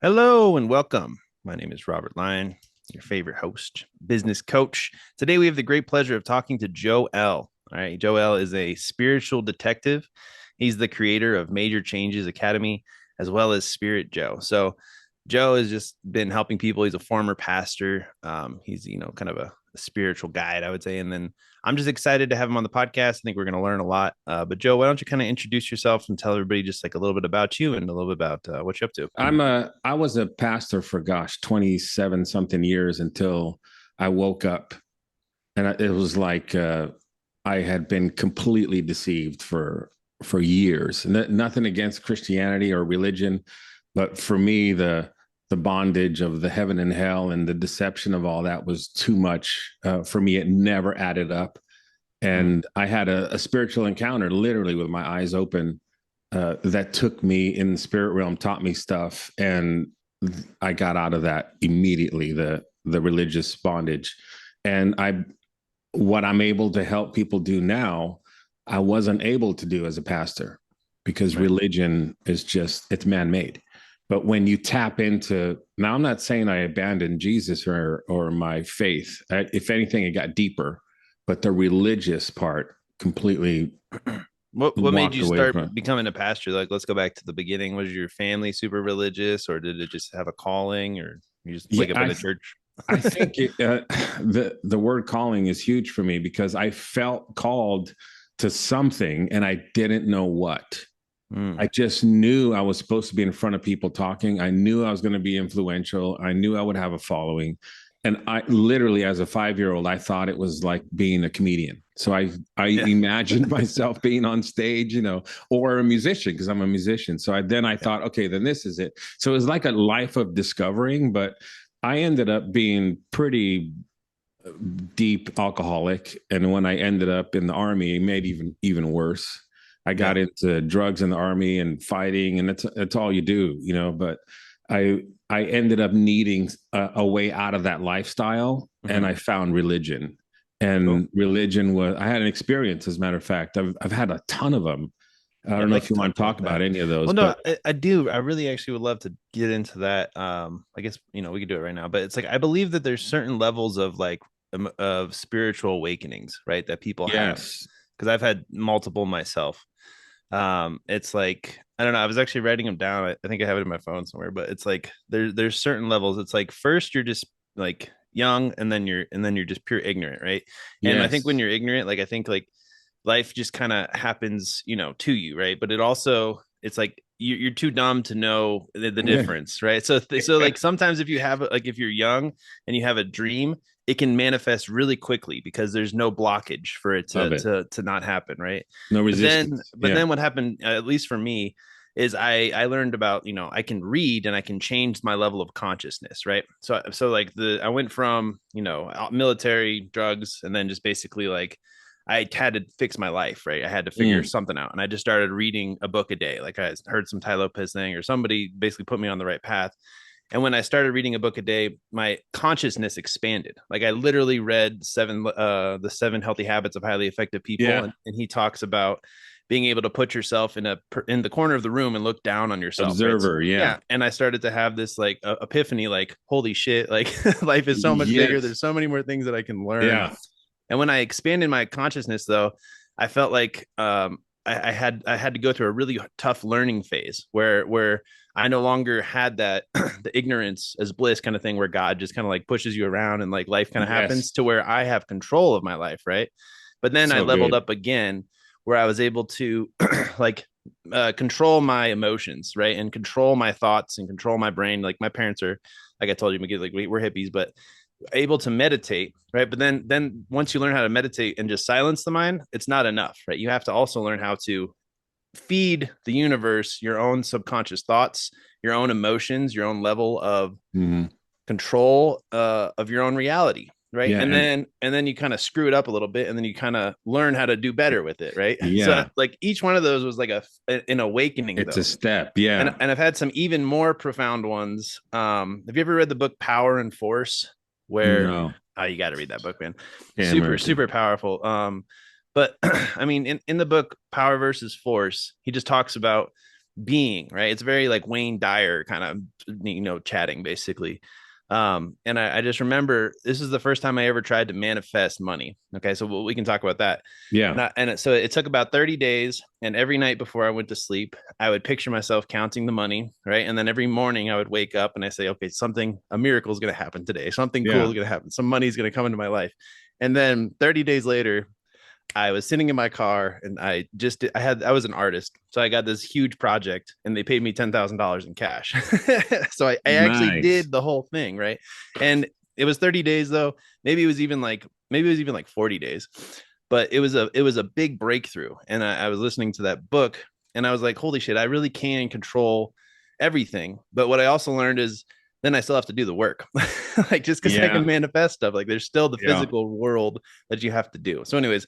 Hello and welcome. My name is Robert Lyon, your favorite host, business coach. Today we have the great pleasure of talking to Joe L. All right, Joe L is a spiritual detective. He's the creator of Major Changes Academy as well as Spirit Joe. So Joe has just been helping people. He's a former pastor. He's kind of a spiritual guide, I would say. And then I'm just excited to have him on the podcast. I think we're going to learn a lot. But Joe, why don't you kind of introduce yourself and tell everybody just like a little bit about you and a little bit about what you're up to? I was a pastor for 27 something years until I woke up and it was like I had been completely deceived for years. Nothing against Christianity or religion, but for me the bondage of the heaven and hell and the deception of all that was too much for me. It never added up. And I had a spiritual encounter literally with my eyes open that took me in the spirit realm, taught me stuff, and I got out of that immediately. The religious bondage, and what I'm able to help people do now, I wasn't able to do as a pastor because Right. religion is just it's man made. But when you tap into now, I'm not saying I abandoned Jesus or my faith. If anything, it got deeper, but the religious part completely What made walked you away start from. becoming a pastor? Like, let's go back to the beginning. Was your family super religious, or did it just have a calling, or you just Yeah, wake up in a church? I think the word calling is huge for me because I felt called to something and I didn't know what. Mm. I just knew I was supposed to be in front of people talking. I knew I was going to be influential. I knew I would have a following. And I literally, as a 5 year old, I thought it was like being a comedian. So I Yeah. imagined myself being on stage, or a musician because I'm a musician. So I Yeah. thought, okay, then this is it. So it was like a life of discovering, but I ended up being pretty deep alcoholic, and when I ended up in the army, it made even worse. I Yeah. got into drugs in the army and fighting, and it's all you do, But I ended up needing a way out of that lifestyle, and Hmm. I found religion. Cool. And religion was I had an experience, as a matter of fact. I've had a ton of them. I Yeah, don't I'd know like if to you talk want to about talk about that. any of those, Well, no, but I do. I really actually would love to get into that. I guess we could do it right now, but it's like I believe that there's certain levels of like of spiritual awakenings, right? That people have yes, because I've had multiple myself. It's like I don't know. I was actually writing them down. I think I have it in my phone somewhere, but it's like there's certain levels. It's like first you're just like young, and then you're just pure ignorant, right? And I think when yes, you're ignorant, like I think like life just kind of happens, to you, right? But it also it's like you're too dumb to know the difference, right? So like sometimes if you have like if you're young and you have a dream, it can manifest really quickly because there's no blockage for it to love it. to not happen, right? No But then resistance. but Yeah. then what happened, at least for me, is I learned about I can read and I can change my level of consciousness, right? So like I went from military, drugs, and then just basically like I had to fix my life, right? I had to figure Mm. something out. And I just started reading a book a day. Like I heard some Tai Lopez thing or somebody basically put me on the right path. And when I started reading a book a day, my consciousness expanded. Like I literally read the 7 healthy habits of highly effective people. Yeah. And he talks about being able to put yourself in the corner of the room and look down on yourself, right? So, Observer. Yeah. yeah. And I started to have this like epiphany, like, holy shit, like life is so much bigger. Yes. There's so many more things that I can learn. Yeah. And when I expanded my consciousness, though, I felt like I had to go through a really tough learning phase where I no longer had that the ignorance as bliss kind of thing where God just kind of like pushes you around and like life kind of Yes. happens to where I have control of my life, right? But then I So leveled good. up again where I was able to like control my emotions, right, and control my thoughts and control my brain. Like my parents are, like I told you, like we're hippies, but able to meditate, right? But then once you learn how to meditate and just silence the mind, it's not enough, right? You have to also learn how to feed the universe your own subconscious thoughts, your own emotions, your own level of Hmm. control of your own reality, right? Yeah. And then you kind of screw it up a little bit, and then you kind of learn how to do better with it, right? So Yeah. like each one of those was like an awakening It's a though. step. and Yeah. and I've had some even more profound ones. Have you ever read the book Power and Force? Where No. oh, you got to read that book, man. Okay, Super, American. super powerful. But I mean, in the book Power versus Force, he just talks about being, right? It's very like Wayne Dyer kind of, chatting basically. And I just remember this is the first time I ever tried to manifest money. Okay, so we can talk about that. Yeah. So it took about 30 days, and every night before I went to sleep, I would picture myself counting the money, right? And then every morning I would wake up and I say, okay, a miracle is going to happen today. Something cool Yeah. is going to happen. Some money is going to come into my life. And then 30 days later, I was sitting in my car and I was an artist. So I got this huge project and they paid me $10,000 in cash. So I actually Nice. did the whole thing. Right. And it was 30 days though. Maybe it was even like 40 days, but it was a big breakthrough. And I was listening to that book and I was like, holy shit, I really can control everything. But what I also learned is then I still have to do the work. Like just because I can Yeah. manifest stuff, like there's still the Yeah. physical world that you have to do. So, anyways,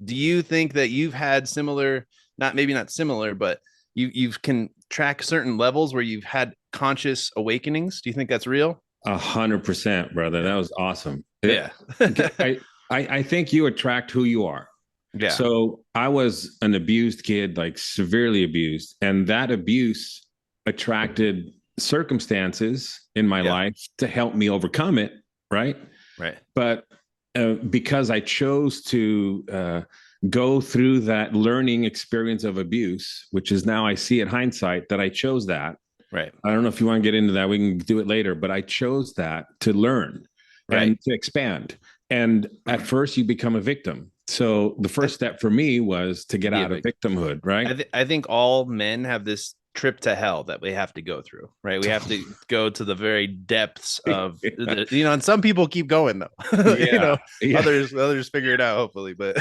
do you think that you've had similar, not maybe not similar, but you can track certain levels where you've had conscious awakenings? Do you think that's real? 100%, brother. That Yeah. was awesome. Yeah. I think you attract who you are. Yeah. So I was an abused kid, like severely abused, and that abuse attracted circumstances in my Yeah. life to help me overcome it, right? Right. But because I chose to go through that learning experience of abuse, which is now I see at hindsight that I chose that. Right. I don't know if you want to get into that. We can do it later, but I chose that to learn Right. and to expand. And at first, you become a victim. So the I, first step for me was to to get be a out of victim. victimhood, right? I think all men have this trip to hell that we have to go through, right? We have to go to the very depths of and some people keep going though. Yeah, yeah, Others figure it out hopefully, but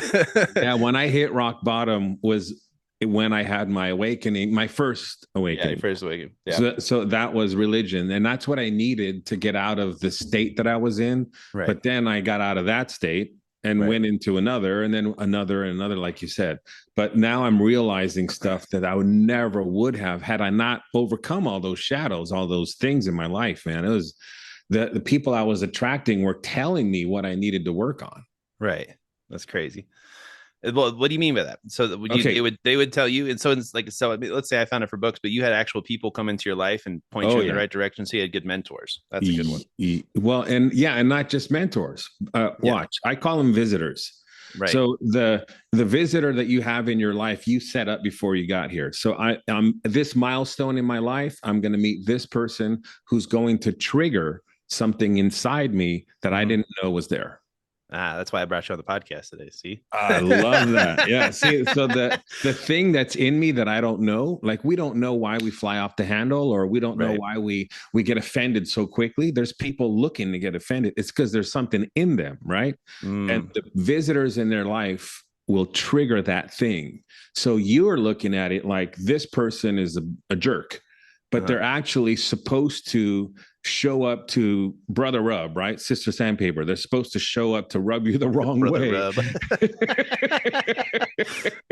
yeah. When I hit rock bottom was when I had my awakening, my first yeah, awakening. first awakening. Yeah. So that was religion, and that's what I needed to get out of the state that I was in. Right. But then I got out of that state and Right. went into another, and then another and another, like you said. But now I'm realizing stuff that I would never would have had I not overcome all those shadows, all those things in my life. Man, it was the people I was attracting were telling me what I needed to work on. Right. That's crazy. Well, what do you mean by that? So that would you Okay. they would tell you, and so it's like so. I mean, let's say I found it for books, but you had actual people come into your life and point Oh you in the yeah. right direction. So you had good mentors. That's a good one. Well, and yeah, and not just mentors. Yeah. Watch, I call them visitors. Right. So the visitor that you have in your life, you set up before you got here. So I'm this milestone in my life. I'm going to meet this person who's going to trigger something inside me that I Mhm. didn't know was there. That's why I brought you on the podcast today. See. I love that. Yeah. See, so the thing that's in me that I don't know, like we don't know why we fly off the handle, or we don't know Right. why we get offended so quickly. There's people looking to get offended. It's because there's something in them, right? And Mm. the visitors in their life will trigger that thing. So you are looking at it like this person is a jerk, but Uh-huh. they're actually supposed to show up to brother rub, right? Sister sandpaper. They're supposed to show up to rub you the wrong Brother way. Rub.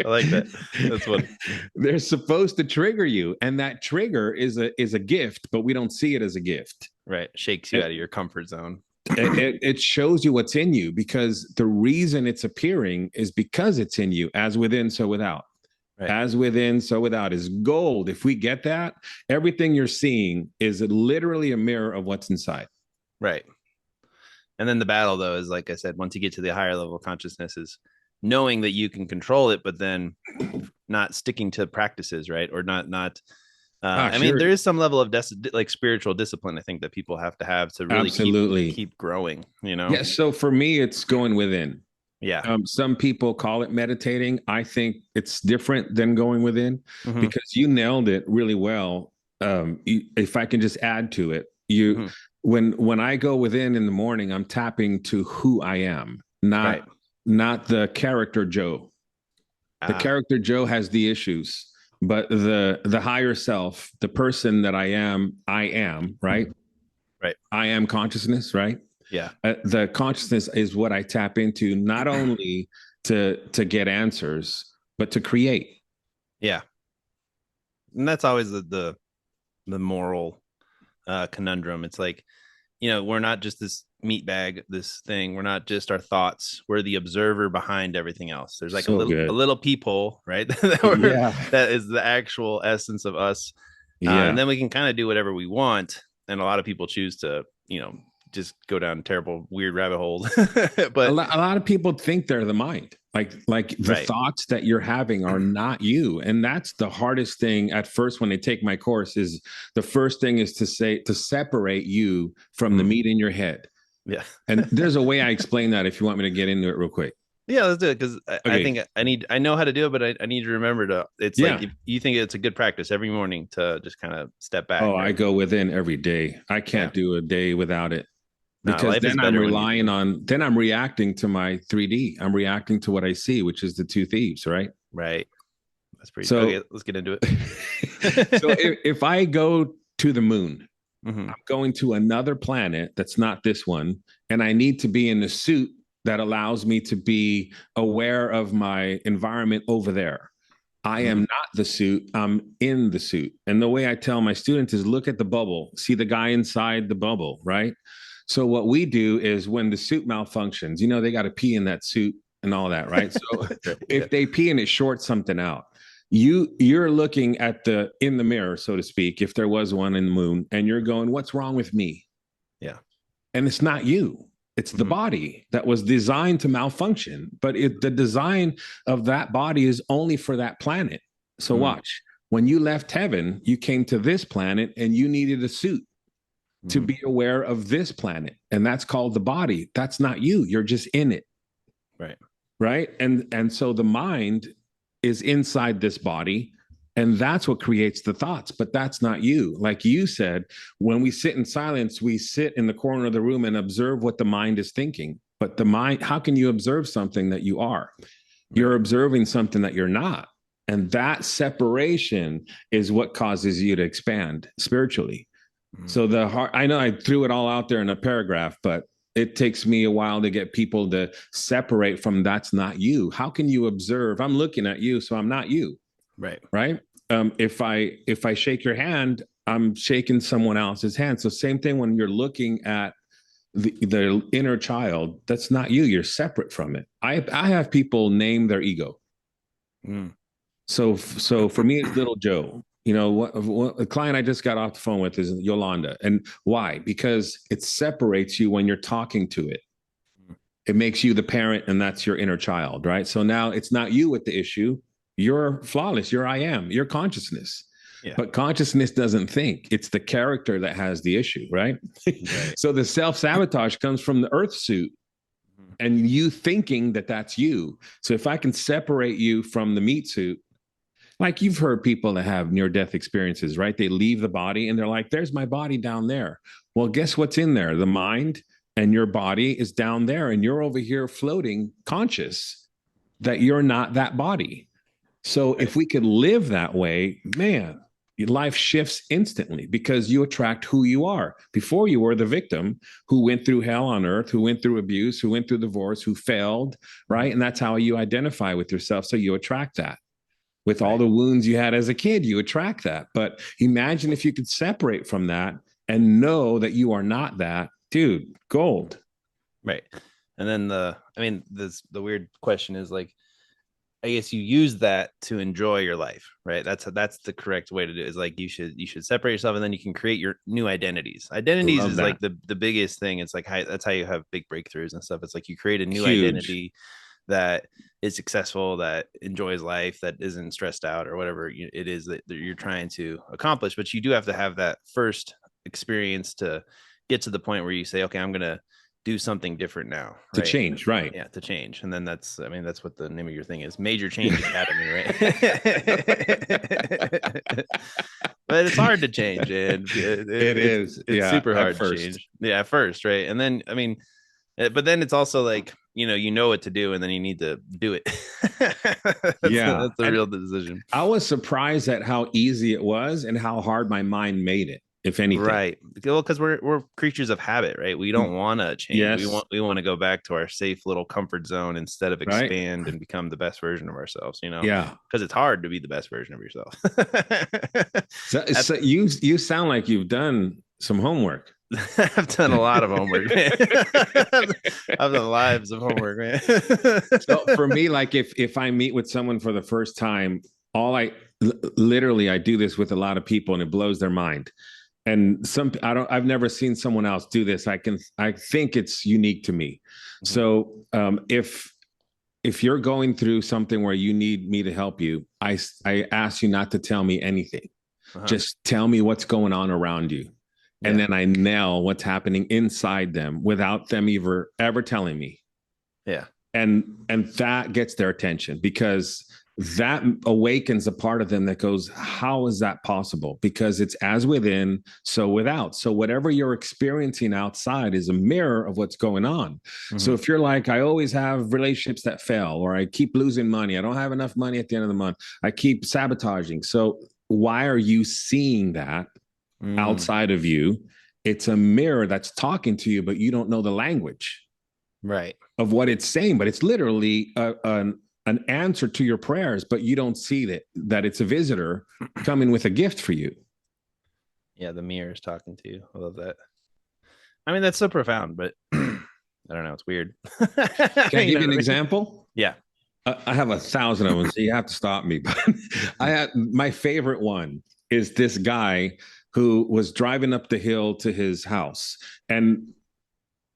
I like that. That's funny. They're supposed to trigger you, and that trigger is a gift, but we don't see it as a gift. Right. Shakes you It, out of your comfort zone. it shows you what's in you, because the reason it's appearing is because it's in you, as within, so without. Right. As within, so without is gold. If we get that, everything you're seeing is literally a mirror of what's inside. Right. And then the battle, though, is like I said, once you get to the higher level of consciousness, is knowing that you can control it, but then not sticking to practices, right? Or not. Ah, I mean, sure. there is some level of like spiritual discipline. I think that people have to really Absolutely. keep growing. You know? Yeah. So for me, it's going within. Yeah. Some people call it meditating. I think it's different than going within, Hmm. because you nailed it really well. If I can just add to it, you Hmm. when I go within in the morning, I'm tapping to who I am, Right. not the character Joe. The Ah. character Joe has the issues, but the higher self, the person that I am, right? Right. I am consciousness, right? Yeah. The consciousness is what I tap into, not only to get answers, but to create. Yeah. And that's always the moral conundrum. It's like we're not just this meat bag, this thing. We're not just our thoughts. We're the observer behind everything else. There's like a So little a good. little peephole, right? Yeah. That is the actual essence of us. And Yeah. then we can kind of do whatever we want. And a lot of people choose to, just go down terrible, weird rabbit holes. A But lot, a lot of people think they're the mind. Like the right. thoughts that you're having are not you. And that's the hardest thing at first when they take my course is the first thing is to separate you from the Mm, meat in your head. yeah. And there's a way I explain that if you want me to get into it real quick. Yeah, let's do it because I Okay. think I know how to do it, but I need to remember to. It's like Yeah. if you think it's a good practice every morning to just kind of step back, Oh, I right? go within every day. I Yeah. can't do a day without it No, because life is then I'm better when you do. relying on, then I'm reacting to my 3D. I'm reacting to what I see, which is the two thieves, right? Right. That's pretty okay. So, Let's get into so it. if I go to the moon, Hmm. I'm going to another planet that's not this one, and I need to be in a suit that allows me to be aware of my environment over there. I am Hmm. not the suit, I'm in the suit. And the way I tell my students is look at the bubble, see the guy inside the bubble, right? So, what we do is when the suit malfunctions, they got to pee in that suit and all that, right? So, Right. Yeah. if they pee and it shorts something out, you're looking at the in the mirror, so to speak, if there was one in the moon, and you're going, what's wrong with me? Yeah. And it's not you. It's the Hmm. body that was designed to malfunction, but the design of that body is only for that planet. So Hmm. watch. When you left heaven, you came to this planet and you needed a suit to Hmm. be aware of this planet. And that's called the body. That's not you. You're just in it. Right. Right. And so the mind is inside this body. And that's what creates the thoughts, but that's not you. Like you said, when we sit in silence, we sit in the corner of the room and observe what the mind is thinking. But the mind, how can you observe something that you are? Right. You're observing something that you're not. And that separation is what causes you to expand spiritually. Hmm. So the heart, I know I threw it all out there in a paragraph, but it takes me a while to get people to separate from that's not you. How can you observe? I'm looking at you, so I'm not you, Right. right? If I shake your hand, I'm shaking someone else's hand. So same thing when you're looking at the inner child, that's not you. You're separate from it. I have people name their ego. Mm. So for me, it's little Joe. What a client I just got off the phone with is Yolanda. And why? Because it separates you when you're talking to it. It makes you the parent, and that's your inner child, right? So now it's not you with the issue. You're flawless. You're I am, your consciousness. Yeah. But consciousness doesn't think. It's the character that has the issue, right? Right. So the self sabotage comes from the earth suit Mhm. and you thinking that that's you. So if I can separate you from the meat suit, like you've heard people that have near death experiences, right? They leave the body and they're like, there's my body down there. Well, guess what's in there? The mind and your body is down there, and you're over here floating conscious that you're not that body. So Right. if we could live that way, man, life shifts instantly because you attract who you are. Before you were the victim who went through hell on earth, who went through abuse, who went through divorce, who failed, right? And that's how you identify with yourself. So you attract that. With all Right. the wounds you had as a kid, you attract that. But imagine if you could separate from that and know that you are not that, dude, gold. Right. And then the weird question is like, I guess you use that to enjoy your life, right? That's the correct way to do it. Is like you should separate yourself, and then you can create your new identities. Identities Love is like that. the biggest thing. It's like that's how you have big breakthroughs and stuff. It's like you create a new Huge. identity that is successful, that enjoys life, that isn't stressed out or whatever it is that you're trying to accomplish. But you do have to have that first experience to get to the point where you say, okay, I'm gonna do something different now, To right? change, right? Yeah, to change. And then that's what the name of your thing is, Major Yeah. Change Academy, right? But it's hard to change, and It is. it's Yeah. super At hard to first. change, yeah, at first, right? And then but then it's also like, you know what to do, and then you need to do it. that's Yeah. that's the And real decision. I was surprised at how easy it was and how hard my mind made it, if anything. Right. Well, because we're creatures of habit, right? We don't want to change. We Yes. want we want to go back to our safe little comfort zone instead of Right. expand and become the best version of ourselves, Yeah. because it's hard to be the best version of yourself. So, That's so you sound like you've done some homework. I've done a lot of homework, man. I've done lives of homework, man. So for me, like if I meet with someone for the first time, all I literally I do this with a lot of people and it blows their mind. And I've never seen someone else do this. I think it's unique to me. Mhm. So if you're going through something where you need me to help you, I ask you not to tell me anything. Uh-huh. Just tell me what's going on around you. And Yeah. then I nail what's happening inside them without them ever telling me. Yeah. And that gets their attention because that awakens a part of them that goes, how is that possible? Because it's as within, so without. So whatever you're experiencing outside is a mirror of what's going on. So Hmm. if you're like, I always have relationships that fail, or I keep losing money, I don't have enough money at the end of the month, I keep sabotaging. So why are you seeing that Mm. outside of you? It's a mirror that's talking to you, but you don't know the language Right. of what it's saying, but it's literally an answer to your prayers, but you don't see that it's a visitor coming with a gift for you. Yeah, the mirror is talking to you. I love that. I mean, that's so profound, but I don't know. It's weird. Can I You give know you what an I mean? example? Yeah. I have 1,000 of them, so you have to stop me. But I had my favorite one is this guy who was driving up the hill to his house, and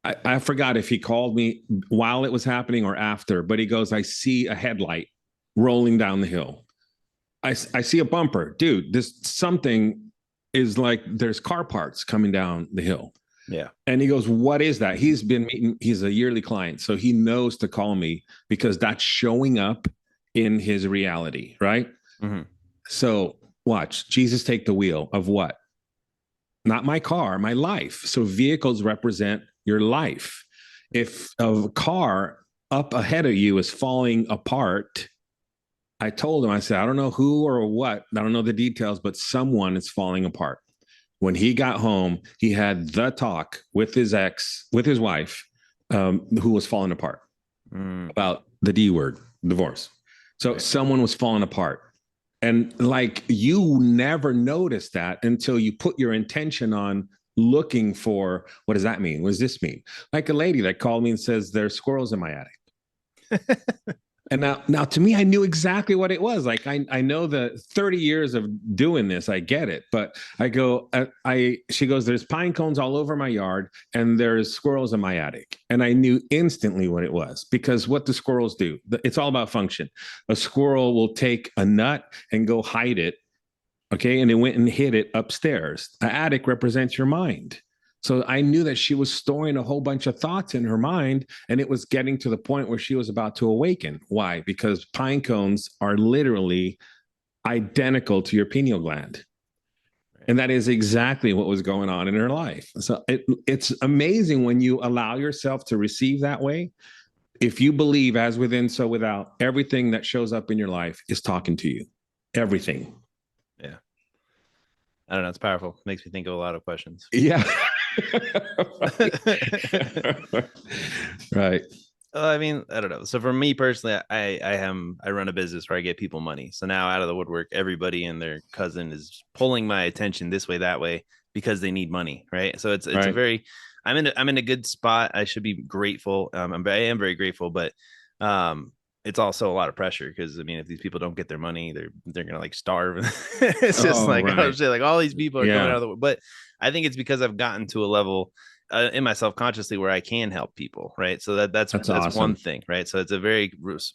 I forgot if he called me while it was happening or after, but he goes, I see a headlight rolling down the hill. I see a bumper. Dude, this something is like there's car parts coming down the hill. Yeah. And he goes, what is that? He's a yearly client. So he knows to call me because that's showing up in his reality, right? Hmm. So watch Jesus take the wheel of what? Not my car, my life. So vehicles represent your life. If a car up ahead of you is falling apart, I told him, I said, I don't know who or what, I don't know the details, but someone is falling apart. When he got home, he had the talk with with his wife, who was falling apart Mm. about the D word, divorce. So Right. someone was falling apart. And like you never notice that until you put your intention on looking for what does that mean? What does this mean? Like a lady that called me and says there's squirrels in my attic. And now to me, I knew exactly what it was. Like I know the 30 years of doing this, I get it. But I go, she goes, there's pine cones all over my yard and there's squirrels in my attic. And I knew instantly what it was because what do squirrels do? It's all about function. A squirrel will take a nut and go hide it. Okay. And it went and hid it upstairs. The attic represents your mind. So I knew that she was storing a whole bunch of thoughts in her mind, and it was getting to the point where she was about to awaken. Why? Because pine cones are literally identical to your pineal gland. Right. And that is exactly what was going on in her life. So it's amazing when you allow yourself to receive that way. If you believe as within, so without, everything that shows up in your life is talking to you. Everything. Yeah. I don't know. It's powerful. Makes me think of a lot of questions. Yeah. Right. I mean, I don't know. So for me personally, I run a business where I get people money. So now out of the woodwork, everybody and their cousin is pulling my attention this way, that way, because they need money, right? So it's a Right. very I'm in a good spot. I should be grateful. I am very grateful, but um it's also a lot of pressure because I mean, if these people don't get their money, they're gonna like starve. It's just Oh, like I right. was saying, like all these people are coming out Yeah. of the, but I think it's because I've gotten to a level in myself consciously where I can help people, right? So That's that's one awesome thing, right? So it's a very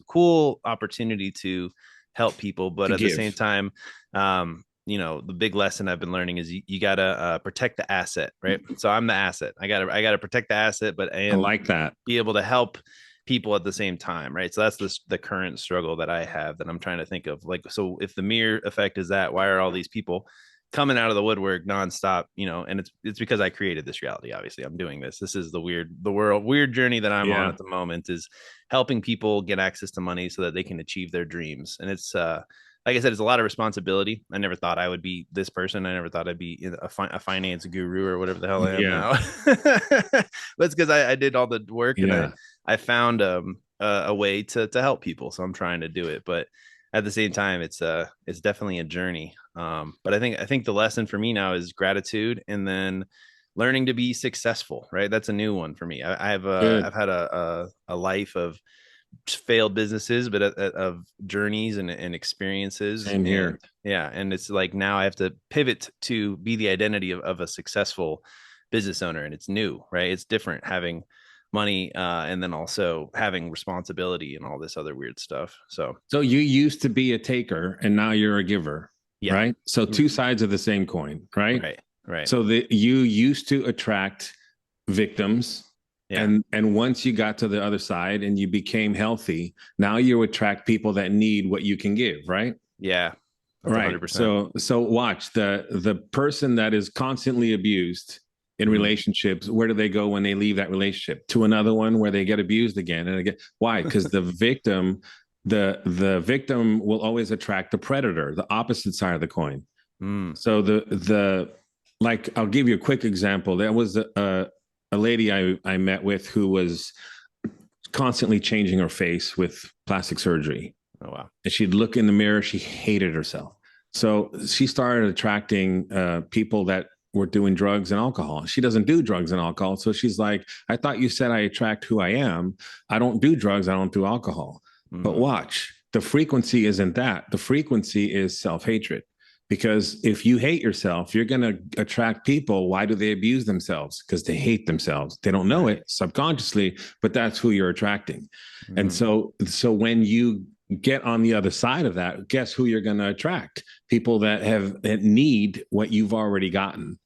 cool opportunity to help people, but to at the same give. time, the big lesson I've been learning is you gotta protect the asset, right? So I'm the asset. I gotta protect the asset, but I and like that. be able to help people at the same time, right? So that's the current struggle that I have that I'm trying to think of. Like, so if the mirror effect is that, why are all these people coming out of the woodwork nonstop? And it's because I created this reality. Obviously, I'm doing this. This is weird journey that I'm on Yeah. at the moment is helping people get access to money so that they can achieve their dreams. And it's like I said, it's a lot of responsibility. I never thought I would be this person. I never thought I'd be a finance guru or whatever the hell I am Yeah. now. But it's because I did all the work and Yeah. I found a way to help people, so I'm trying to do it. But at the same time, it's definitely a journey. But I think the lesson for me now is gratitude, and then learning to be successful, right? That's a new one for me. I've Good. had a life of failed businesses, but of journeys and experiences. Same And here. yeah, and it's like now I have to pivot to be the identity of a successful business owner. And it's new, right? It's different having money and then also having responsibility and all this other weird stuff. So So you used to be a taker and now you're a giver, yeah. right? So two sides of the same coin, right? Right. Right. So that you used to attract victims, Yeah. and once you got to the other side and you became healthy, now you attract people that need what you can give, right? Yeah. That's Right. 100%. So watch the person that is constantly abused in Mhm. relationships. Where do they go when they leave that relationship? To another one where they get abused again and again. Why? Because the victim will always attract the predator, the opposite side of the coin. Mm. So the like I'll give you a quick example. There was a lady I met with who was constantly changing her face with plastic surgery. Oh wow. And she'd look in the mirror, she hated herself. So she started attracting people that were doing drugs and alcohol. She doesn't do drugs and alcohol. So she's like, I thought you said I attract who I am. I don't do drugs, I don't do alcohol. But Mm. watch, the frequency isn't that. The frequency is self-hatred. Because if you hate yourself, you're going to attract people. Why do they abuse themselves? Because they hate themselves. They don't know Right. it subconsciously, but that's who you're attracting. And Mm. so when you get on the other side of that, guess who you're going to attract? People that need what you've already gotten.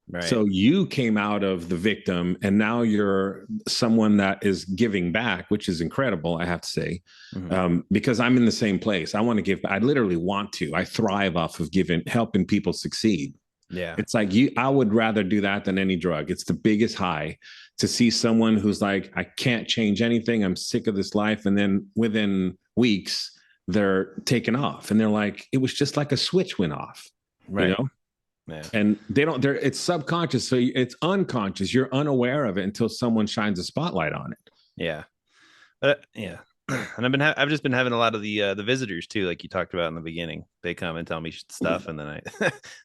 Right. So you came out of the victim and now you're someone that is giving back, which is incredible, I have to say, Mhm. because I'm in the same place. I want to give. I literally want to. I thrive off of giving, helping people succeed. Yeah. It's like I would rather do that than any drug. It's the biggest high to see someone who's like, I can't change anything. I'm sick of this life. And then within weeks, they're taken off and they're like, it was just like a switch went off, you Right. know? Yeah. And it's subconscious. So it's unconscious. You're unaware of it until someone shines a spotlight on it. Yeah. Yeah. And I've just been having a lot of the visitors too, like you talked about in the beginning. They come and tell me stuff, and then I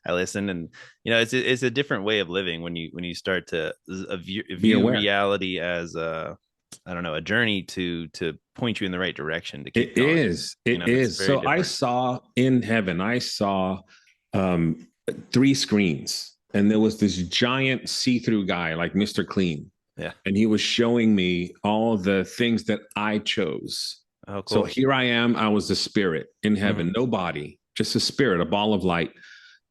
I listen, and it's a different way of living when you start to Be view aware. reality as a, I don't know, a journey to point you in the right direction to keep It going. is. You know, It it's is. very So I different. saw in heaven, I saw um, three screens, and there was this giant see through guy like Mr. Clean. Yeah. And he was showing me all the things that I chose. Oh, So cool. here I am. I was a spirit in Mm. heaven, no body, just a spirit, a ball of light.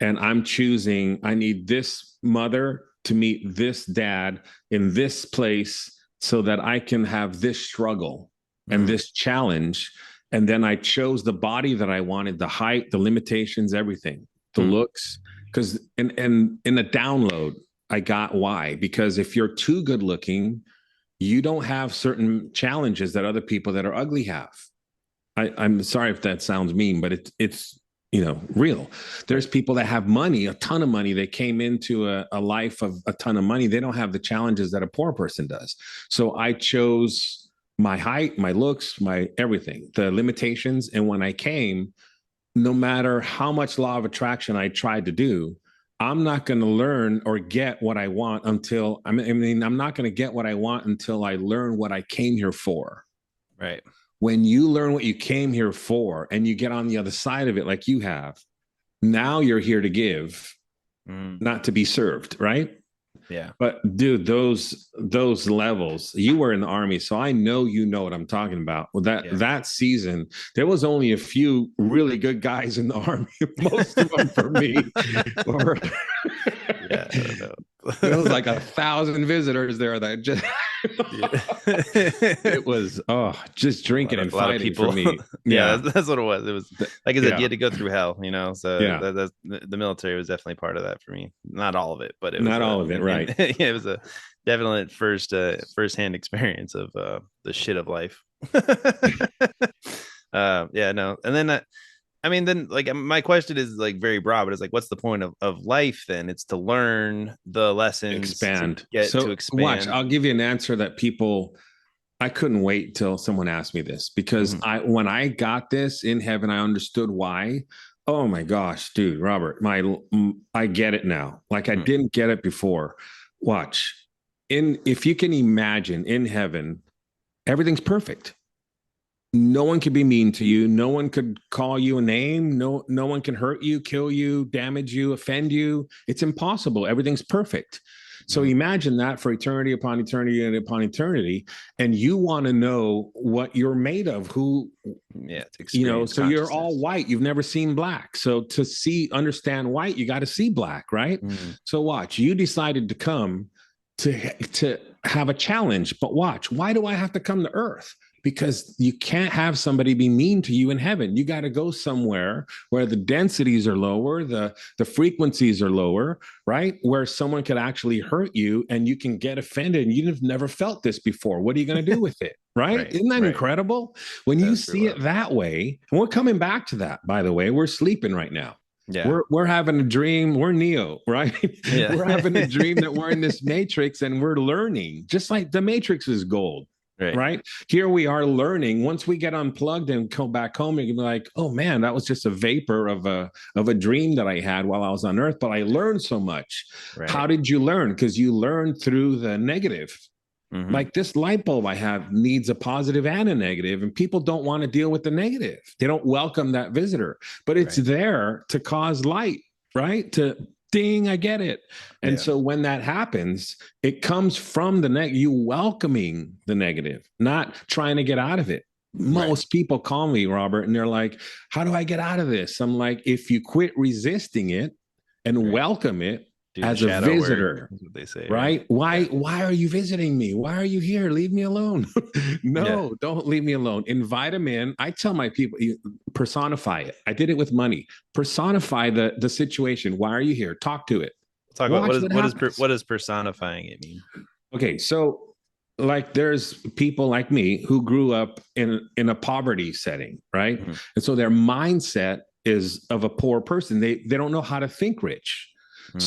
And I'm choosing, I need this mother to meet this dad in this place so that I can have this struggle and Mm. this challenge. And then I chose the body that I wanted, the height, the limitations, everything, the Mm. looks. Because in a download, I got why. Because if you're too good looking, you don't have certain challenges that other people that are ugly have. I'm sorry if that sounds mean, but it's real. There's Right. people that have money, a ton of money. They came into a life of a ton of money. They don't have the challenges that a poor person does. So I chose my height, my looks, my everything, the limitations. And when I came, no matter how much law of attraction I tried to do, I'm not going to learn or get what I want until I'm not going to get what I want until I learn what I came here for. Right. When you learn what you came here for and you get on the other side of it like you have, now you're here to give, Mm. not to be served, right? Yeah. But dude, those levels, you were in the army, so I know you know what I'm talking about. Well, Yeah. that season, there was only a few really good guys in the army. Most of them for me were Yeah. I don't there was know. like 1,000 visitors there that just Yeah. it was just drinking and A lot of fighting for people. me. Yeah, Yeah. that's what it was. It was like I said, you Yeah. had to go through hell, you know. So Yeah. the military was definitely part of that for me. Not all of it, but it was Not all of it, and right. yeah, it was a definite first hand experience of the shit of life. Yeah, no, and then I mean, then like my question is like very broad, but it's like, what's the point of life then? It's to learn the lessons to Expand. get to So watch, expand. I'll give you an answer that people I couldn't wait till someone asked me this because Mhm. when I got this in heaven, I understood why. Oh my gosh, dude, Robert, I get it now. Like I Mhm. didn't get it before. Watch. If you can imagine in heaven, everything's perfect. No one can be mean to you. No one could call you a name. No one can hurt you, kill you, damage you, offend you. It's impossible. Everything's perfect. So Mhm. imagine that for eternity upon eternity and upon eternity. And you want to know what you're made of, who, Yeah, to experience so you're all consciousness. white. You've never seen black. So to understand white, you got to see black, right? Mhm. So watch, you decided to come to have a challenge, but watch, why do I have to come to earth? Because you can't have somebody be mean to you in heaven. You got to go somewhere where the densities are lower, the frequencies are lower, right? Where someone could actually hurt you and you can get offended and you've never felt this before. What are you going to do with it? Right? Right, Isn't that right. incredible? When you That's pretty see wild. it that way, and we're coming back to that, by the way, we're sleeping right now. Yeah. We're having a dream. We're Neo, right? Yeah. We're having a dream that we're in this matrix and we're learning, just like the matrix is gold, Right. right? Here we are learning. Once we get unplugged and come back home, you can be like, oh man, that was just a vapor of a dream that I had while I was on earth, but I learned so much. Right. How did you learn? Because you learned through the negative. Hmm. Like this light bulb I have needs a positive and a negative, and people don't want to deal with the negative. They don't welcome that visitor, but it's Right. there to cause light, right? To ding, I get it. And Yeah. so when that happens, it comes from the you welcoming the negative, not trying to get out of it. Right. Most people call me, Robert, and they're like, how do I get out of this? I'm like, if you quit resisting it and Right. welcome it Do the as a shadow work. visitor, That's what they say, right? right? Why Yeah. why are you visiting me? Why are you here? Leave me alone. Yeah. No, don't leave me alone. Invite them in. I tell my people, personify it. I did it with money. Personify the situation. Why are you here? Talk to it. Talk about Watch what happens. what is personifying it mean? Okay, so like there's people like me who grew up in a poverty setting, right? Mhm. And so their mindset is of a poor person. They don't know how to think rich. Mhm.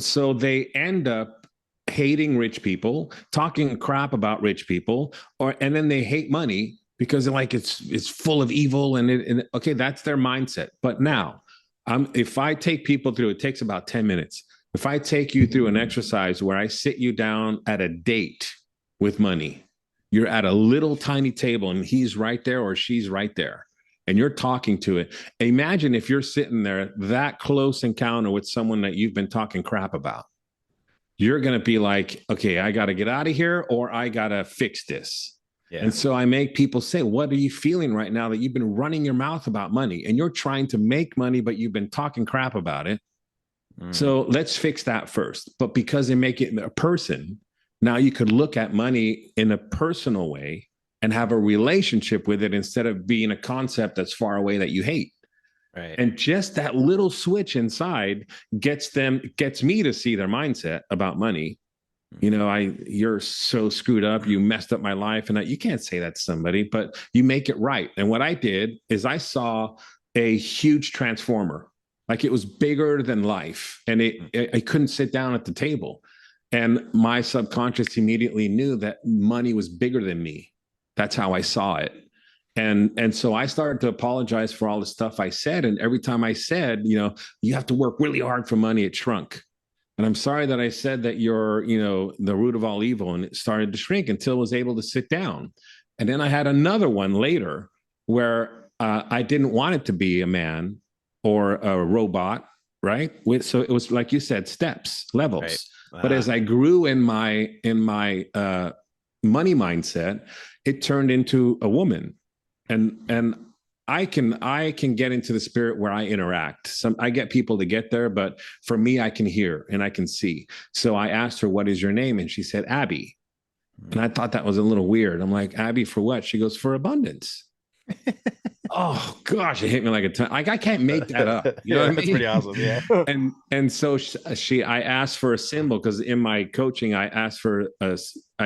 So they end up hating rich people, talking crap about rich people, and then they hate money because they're like it's full of evil and okay, that's their mindset. But Right. now, if I take people through, it takes about 10 minutes. If I take you through an exercise where I sit you down at a date with money, you're at a little tiny table and he's right there or she's right there and you're talking to it. Imagine if you're sitting there that close encounter with someone that you've been talking crap about. You're going to be like, okay, I got to get out of here or I got to fix this. Yeah. And so I make people say, what are you feeling right now that you've been running your mouth about money and you're trying to make money, but you've been talking crap about it? Mm. So let's fix that first. But because they make it a person, now you could look at money in a personal way and have a relationship with it instead of being a concept that's far away that you hate. Right. And just that little switch inside gets me to see their mindset about money. Mhm. You're so screwed up, you messed up my life, and you can't say that to somebody, but you make it right. And what I did is I saw a huge transformer, like it was bigger than life, and I couldn't sit down at the table, and my subconscious immediately knew that money was bigger than me. That's how I saw it. And so I started to apologize for all the stuff I said. And every time I said, you have to work really hard for money, it shrunk. And I'm sorry that I said that you're, the root of all evil. And it started to shrink until I was able to sit down. And then I had another one later where I didn't want it to be a man or a robot, right? So it was like you said, steps, Right. levels. But as Ah. I grew in my money mindset, it turned into a woman, and I can get into the spirit where I interact. I get people to get there, but for me, I can hear and I can see. So I asked her, "What is your name?" And she said, "Abby." And I thought that was a little weird. I'm like, "Abby for what?" She goes, "For abundance." Oh gosh, it hit me like a ton. Like I can't make that up. You know Yeah, what I that's mean? pretty awesome. Yeah. And so I asked for a symbol because in my coaching I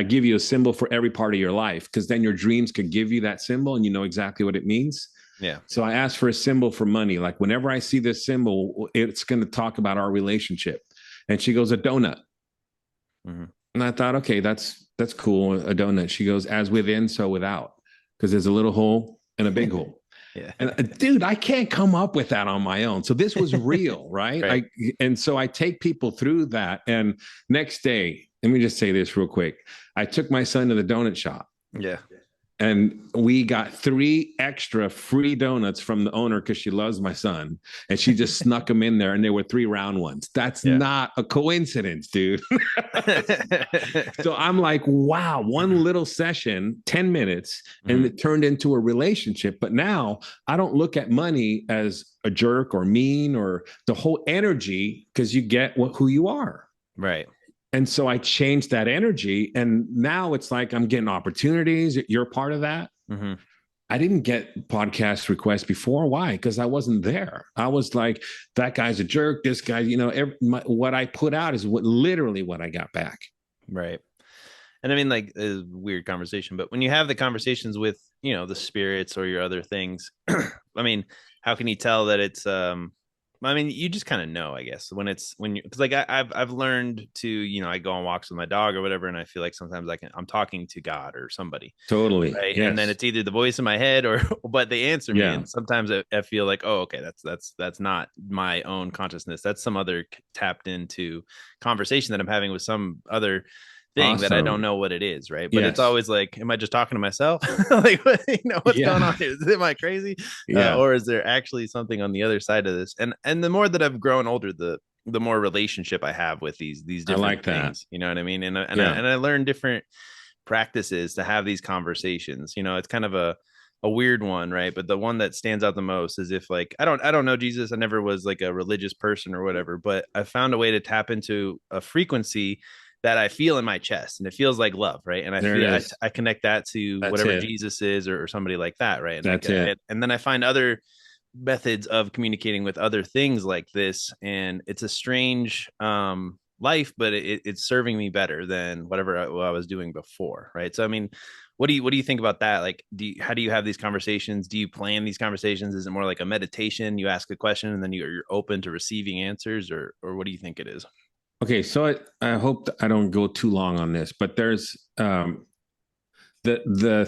give you a symbol for every part of your life because then your dreams could give you that symbol and you know exactly what it means. Yeah. So I asked for a symbol for money. Like whenever I see this symbol, it's going to talk about our relationship. And she goes, a donut. Mhm. And I thought, okay, that's cool, a donut. She goes, as within, so without, because there's a little hole and a big hole. Yeah. And dude, I can't come up with that on my own. So this was real, right? Right. And so I take people through that. And next day, let me just say this real quick. I took my son to the donut shop Yeah. and we got 3 extra free donuts from the owner because she loves my son, and she just snuck them in there, and there were 3 round ones. That's Yeah. not a coincidence, dude. So I'm like, wow, one little session, 10 minutes, and it turned into a relationship. But now I don't look at money as a jerk or mean or the whole energy, because you get who you are. Right. And so I changed that energy. And now it's like I'm getting opportunities. You're part of that. Mm-hmm. I didn't get podcast requests before. Why? Because I wasn't there. I was like, that guy's a jerk. This guy, what I put out is literally what I got back. Right. And I mean, like, a weird conversation, but when you have the conversations with, the spirits or your other things, I mean, how can you tell that it's, I mean, you just kind of know, I guess, when you, because like I've learned to, I go on walks with my dog or whatever, and I feel like sometimes I'm talking to God or somebody, Totally. right? And then Yes. it's either the voice in my head or, but they answer me, Yeah. and sometimes I feel like, oh, okay, that's not my own consciousness, that's some other tapped into conversation that I'm having with some other thing that I don't Awesome. know what it is, right? But it's Yes. always like, am I just talking to myself? Like, what's going Yeah. on here? Am I crazy? Yeah. Or is there actually something on the other side of this? And the more that I've grown older, the more relationship I have with these I different like that. things. You know what I mean? Yeah. And I learn different practices to have these conversations. It's kind of a weird one, right? But the one that stands out the most is if, like, I don't know Jesus. I never was like a religious person or whatever, but I found a way to tap into a frequency that I feel in my chest, and it feels like love, right? And I There it feel is. I connect that to That's whatever it. Jesus is, or somebody like that, right? And That's it. and then I find other methods of communicating with other things like this, and it's a strange life, but it's serving me better than whatever I was doing before, right? So I mean, what do you think about that? Like, how do you have these conversations? Do you plan these conversations? Is it more like a meditation? You ask a question and then you're open to receiving answers, or what do you think it is? Okay. So I hope I don't go too long on this, but there's the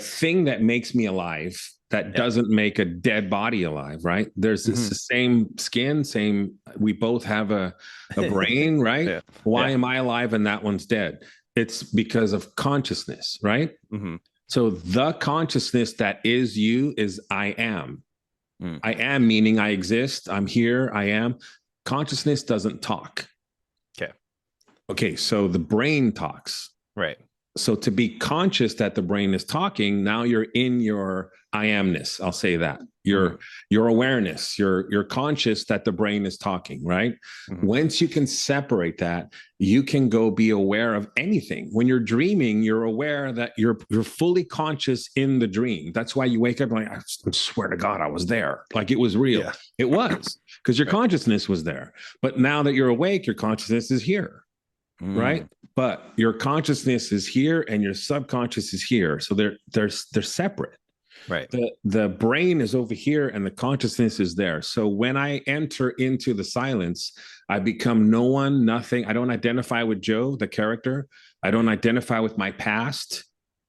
thing that makes me alive that Yeah. doesn't make a dead body alive, right? There's this Mm-hmm. the same skin, same, we both have a brain, right? Yeah. Why Yeah. am I alive and that one's dead? It's because of consciousness, right? Mm-hmm. So the consciousness that is you is I am. Mm. I am meaning I exist, I'm here, I am. Consciousness doesn't talk. Okay. Okay, so the brain talks. Right. So to be conscious that the brain is talking, now you're in your I amness. I'll say that. Mm-hmm. Your awareness, you're conscious that the brain is talking, right? Mm-hmm. Once you can separate that, you can go be aware of anything. When you're dreaming, you're aware that you're fully conscious in the dream. That's why you wake up like, I swear to God, I was there. Like it was real. Yeah. It was, because your Right. consciousness was there. But now that you're awake, your consciousness is here, right? Mm. But your consciousness is here and your subconscious is here, so they're separate. Right. The brain is over here and the consciousness is there. So when I enter into the silence, I become no one, nothing. I don't identify with Joe, the character. I don't identify with my past.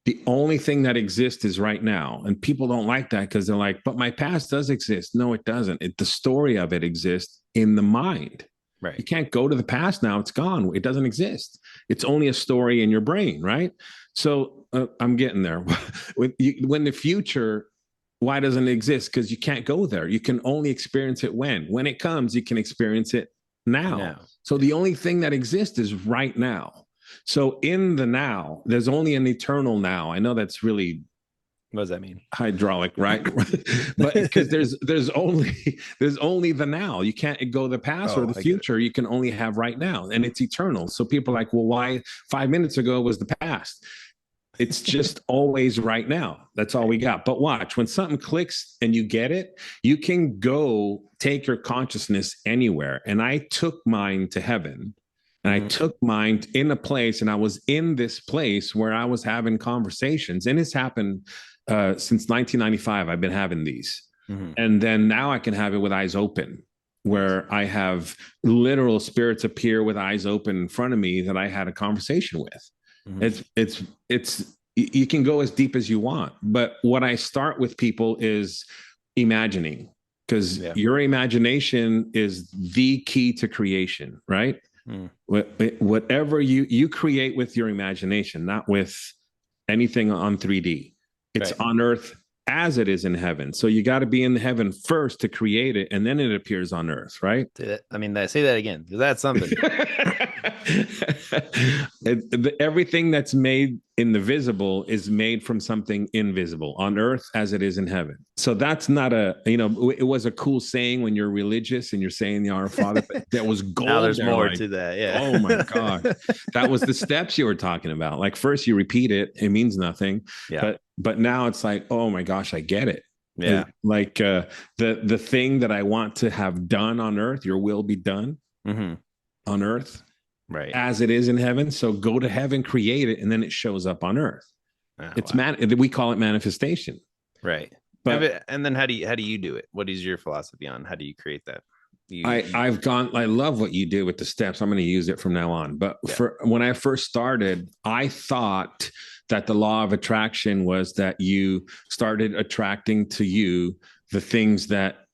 The only thing that exists is right now. And people don't like that because they're like, but my past does exist. No, it doesn't. The story of it exists in the mind. You Right. can't go to the past now. It's gone. It doesn't exist. It's only a story in your brain, right? So I'm getting there. When the future, why doesn't it exist? Because you can't go there. You can only experience it when it comes, you can experience it now. Now. So the only thing that exists is right now. So in the now, there's only an eternal now. I know that's really What does that mean? hydraulic, right? But because there's only the now. You can't go the past or Oh, the I get it. future. You can only have right now, and it's eternal. So people are like, well, why 5 minutes ago was the past? It's just always right now. That's all we got. But watch, when something clicks and you get it, you can go take your consciousness anywhere. And I took mine to heaven. And I Mm-hmm. took mine in a place, and I was in this place where I was having conversations. And it's happened since 1995. I've been having these. Mm-hmm. And then now I can have it with eyes open, where I have literal spirits appear with eyes open in front of me that I had a conversation with. Mm-hmm. It's you can go as deep as you want. But what I start with people is imagining, because Yeah. your imagination is the key to creation, right? Mm, Whatever you create with your imagination, not with anything on 3D. It's right. on earth as it is in heaven. So you got to be in heaven first to create it, and then it appears on earth, right? Say that. I mean, say that again, because that's something. Everything that's made in the visible is made from something invisible on earth as it is in heaven. So that's not it was a cool saying when you're religious and you're saying the Our Father, but there was Now gold there's there. more Like, to that. oh my Yeah. gosh, that was the steps you were talking about. Like first you repeat it, it means nothing, Yeah. but now it's like, oh my gosh, I get it. Yeah. Like the thing that I want to have done on earth, your will be done Hmm. on earth Right. as it is in heaven. So go to heaven, create it, and then it shows up on earth. Oh, It's wow. man. We call it manifestation. Right. But And then how do you do it? What is your philosophy on how do you create that? I've gone. I love what you did with the steps. I'm going to use it from now on. But Yeah. for when I first started, I thought that the law of attraction was that you started attracting to you the things that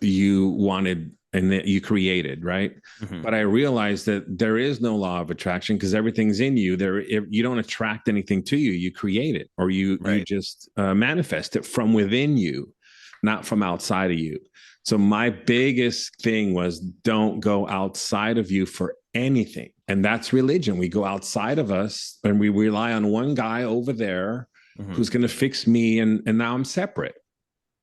you wanted and that you created, right? Hmm. But I realized that there is no law of attraction because everything's in you. There, you don't attract anything to you; you create it, or you Right. just manifest it from within you, not from outside of you. So my biggest thing was don't go outside of you for anything. And that's religion. We go outside of us and we rely on one guy over there Hmm. who's going to fix me, and now I'm separate.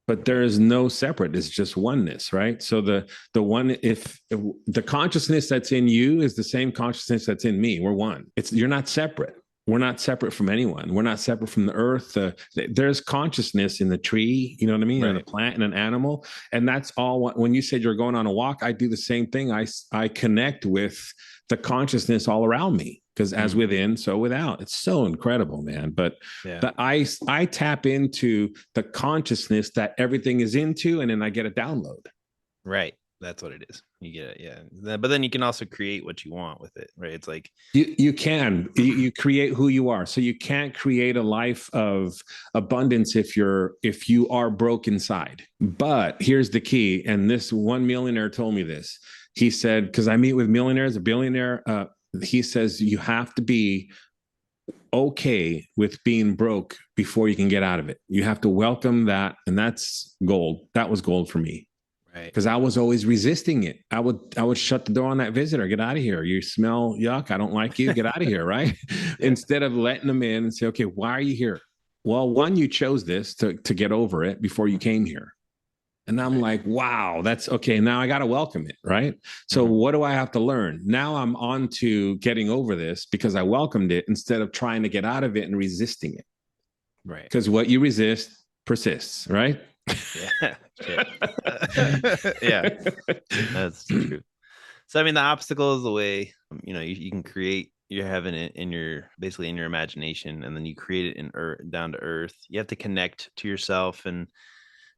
But there Right. is no separate. It's just oneness, right? So the one, if the consciousness that's in you is the same consciousness that's in me, we're one. It's You're not separate. We're not separate from anyone. We're not separate from the earth. There's consciousness in the tree, you know what I mean, and the Right. plant and an animal, and that's all. When you said you're going on a walk, I do the same thing. I connect with the consciousness all around me because as Mm. within, so without. It's so incredible, man. But Yeah. that I tap into the consciousness that everything is into, and then I get a download. Right. That's what it is. You get it. Yeah. But then you can also create what you want with it. Right. It's like, You create who you are. So you can't create a life of abundance if you are broke inside. But here's the key, and this one millionaire told me this. He said, because I meet with millionaires, a billionaire. He says you have to be okay with being broke before you can get out of it. You have to welcome that, and that's gold. That was gold for me right. because I was always resisting it. I would shut the door on that visitor. Get out of here. You smell yuck. I don't like you. Get out of here. Right. Yeah. Instead of letting them in and say, okay, why are you here? Well, one, you chose this to get over it before you Mhm. came here. And I'm Right. like, wow, that's okay. Now I got to welcome it. Right. So Hmm. what do I have to learn? Now I'm on to getting over this because I welcomed it instead of trying to get out of it and resisting it. Right. Because what you resist persists. Right. Yeah. Shit. Yeah. That's true. So I mean, the obstacle is the way you can create your heaven in your basically in your imagination, and then you create it in earth, down to earth. You have to connect to yourself and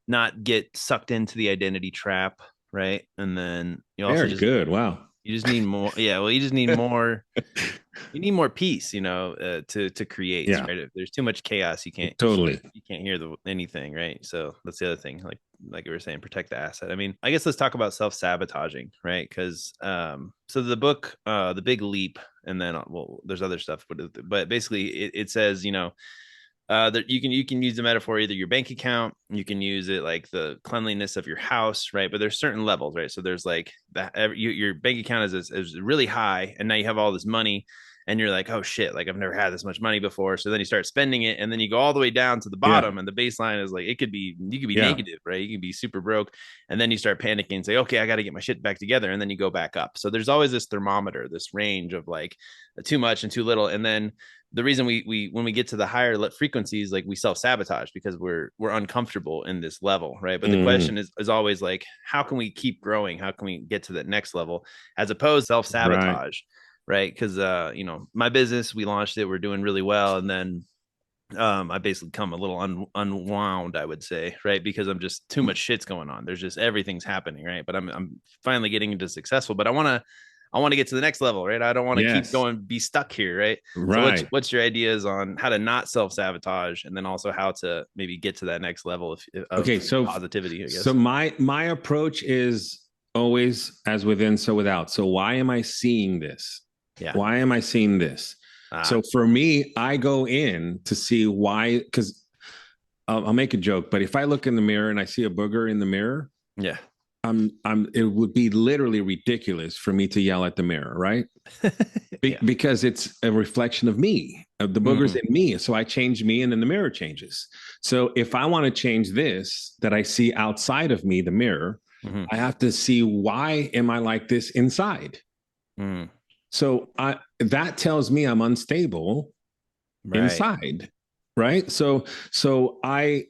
not get sucked into the identity trap, right? And then you also Very just good. Wow. you just need more. Yeah, well, you just need more. You need more peace, to create. Yeah, Right? If there's too much chaos, totally. you can't hear anything, right? So that's the other thing. Like we were saying, protect the asset. I mean, I guess let's talk about self sabotaging, right? Because so the book, The Big Leap, and then well, there's other stuff, but basically it says that you can use the metaphor either your bank account, you can use it like the cleanliness of your house, right? But there's certain levels, right? So there's like that your bank account is really high, and now you have all this money, and you're like, oh shit, like I've never had this much money before. So then you start spending it, and then you go all the way down to the Yeah, bottom, and the baseline is like you could be yeah, negative, right? You can be super broke, and then you start panicking and say, okay, I got to get my shit back together, and then you go back up. So there's always this thermometer, this range of like too much and too little, and then the reason we when we get to the higher frequencies, like we self-sabotage because we're uncomfortable in this level, right? But the mm, question is always like, how can we keep growing? How can we get to that next level as opposed to right. self-sabotage, right? Because my business, we launched it, we're doing really well, and then I basically come a little unwound, I would say, right? Because I'm just too much shit's going on. There's just everything's happening, right? But I'm finally getting into successful. But I want to get to the next level, right? I don't want to keep Yes. going, be stuck here, right? So Right. what's your ideas on how to not self-sabotage, and then also how to maybe get to that next level of Okay. positivity, I So guess. my approach is always as within, so without. So why am I seeing this? Yeah. Why am I seeing this? So Ah, for me, I go in to see why, because I'll make a joke, but if I look in the mirror and I see a booger in the mirror, yeah. it would be literally ridiculous for me to yell at the mirror, right? Yeah. Because it's a reflection of me, of the boogers Mm-hmm. in me. So I change me and then the mirror changes. So if I want to change this that I see outside of me, the mirror, Mm-hmm. I have to see why am I like this inside? Mm, So that tells me I'm unstable right. inside, right? So I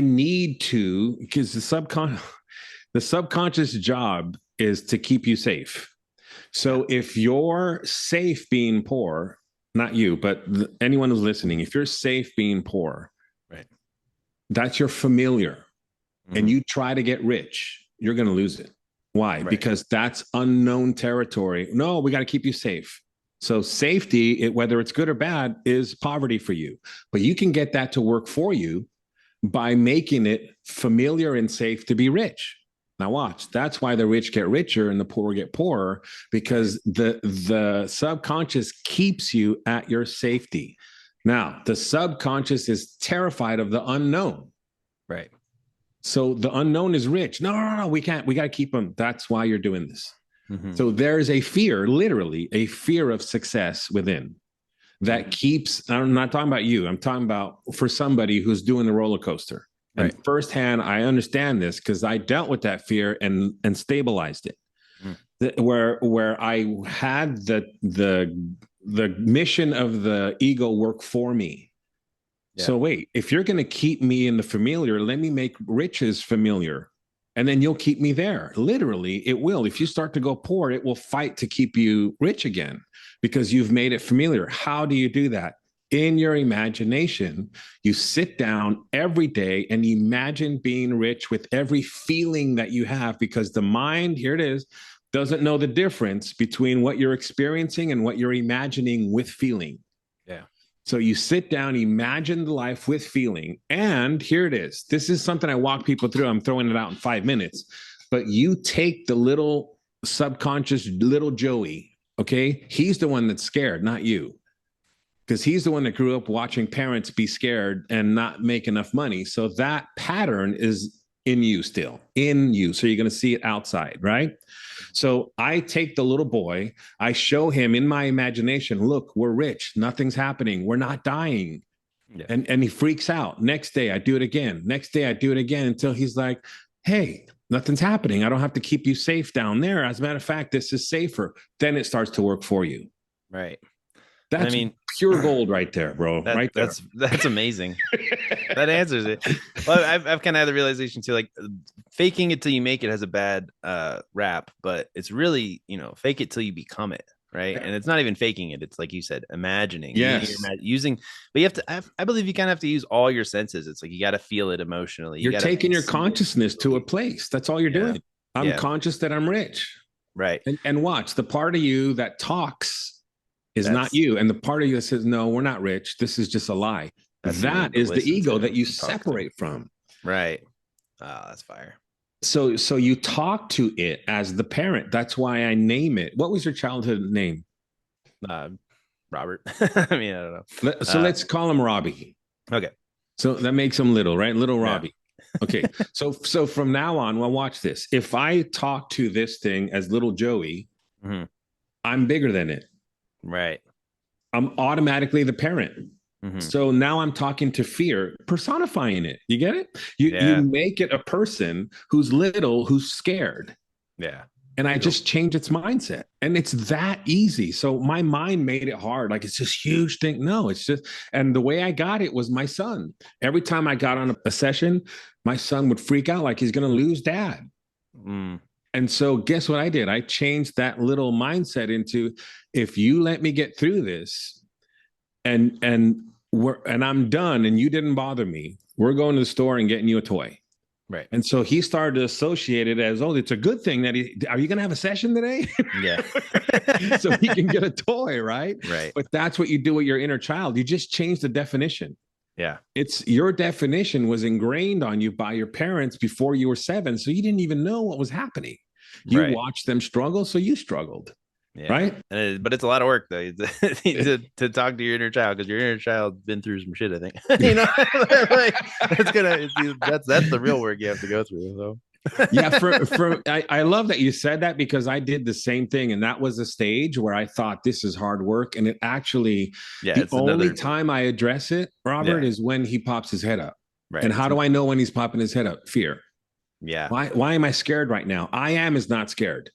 need to, because the subconscious job is to keep you safe. Yeah. So if you're safe being poor, not you, but anyone who's listening, if you're safe being poor, Right. that's your familiar, and Mm-hmm. you try to get rich, you're going to lose it. Why? Right. Because that's unknown territory. No, we got to keep you safe. So safety, whether it's good or bad, is poverty for you. But you can get that to work for you by making it familiar and safe to be rich. Now watch, that's why the rich get richer and the poor get poorer, Right. because the subconscious keeps you at your safety. Now, the subconscious is terrified of the unknown. Right. So the unknown is rich. No, no, no, we can't. We got to keep them. That's why you're doing this. Mm-hmm. So there's a fear, literally a fear of success within that Mm-hmm. keeps, I'm not talking about you, I'm talking about for somebody who's doing the roller coaster. And Right. firsthand, I understand this because I dealt with that fear and stabilized it. Mm. Where I had the mission of the ego work for me. Yeah. So wait, if you're going to keep me in the familiar, let me make riches familiar, and then you'll keep me there. Literally, it will. If you start to go poor, it will fight to keep you rich again because you've made it familiar. How do you do that? In your imagination, you sit down every day and imagine being rich with every feeling that you have, because the mind, here it is, doesn't know the difference between what you're experiencing and what you're imagining with feeling. Yeah. So you sit down, imagine the life with feeling, and here it is. This is something I walk people through. I'm throwing it out in 5 minutes, but you take the little subconscious little Joey, okay? He's the one that's scared, not you, because he's the one that grew up watching parents be scared and not make enough money. So that pattern is in you still, in you. So you're going to see it outside, right? So I take the little boy, I show him in my imagination, look, we're rich, nothing's happening, we're not dying. Yeah. And he freaks out. Next day I do it again. Next day I do it again until he's like, hey, nothing's happening. I don't have to keep you safe down there. As a matter of fact, this is safer. Then it starts to work for you. Right. And I That's mean, pure gold right there, bro. Right there. that's amazing. That answers it. Well, I've kind of had the realization too, like faking it till you make it has a bad rap, but it's really, fake it till you become it, right? And it's not even faking it. It's like you said, imagining, Yes. using, but you have to, I believe you kind of have to use all your senses. It's like you got to feel it emotionally. You You're got to taking your see it consciousness to a visually. place. That's all you're Yeah. doing. I'm Yeah. conscious that I'm rich. Right. And watch, the part of you that talks is not That's you. And the part of you that says, no, we're not rich. This is just a lie. that's the one That to is the listen ego to that you and talk to. separate from. Right. Oh, that's fire. So you talk to it as the parent. That's why I name it. What was your childhood name? Uh, Robert. I mean, I don't know. So let's call him Robbie. Okay. So that makes him little, right? Little Yeah. Robbie. Okay. So from now on, well, watch this. If I talk to this thing as little Joey, Mhm. I'm bigger than it. Right. I'm automatically the parent. Mhm. So now I'm talking to fear, personifying it. You get it? You Yeah. make it a person who's little, who's scared. Yeah. And I Beautiful. just change its mindset. And it's that easy. So my mind made it hard. Like it's this huge thing. No, it's just, and the way I got it was my son. Every time I got on a session, my son would freak out like he's going to lose dad. Mm. And so guess what I did? I changed that little mindset into, if you let me get through this and I'm done and you didn't bother me, we're going to the store and getting you a toy. Right. And so he started to associate it as, oh, it's a good thing that are you going to have a session today? Yeah. So he can get a toy, right? Right. But that's what you do with your inner child. You just change the definition. Yeah. It's your definition was ingrained on you by your parents before you were 7. So you didn't even know what was happening. You Right. watched them struggle. So you struggled, Yeah. right? But it's a lot of work though to talk to your inner child, because your inner child's been through some shit, I think. You know, like that's the real work you have to go through. So Yeah, I love that you said that, because I did the same thing, and that was a stage where I thought this is hard work, and it actually, yeah, the it's only another. time I address it, Robert, Yeah. is when he pops his head up. Right. And how do I know when he's popping his head up? Fear. Yeah. Why am I scared right now? I am is not scared.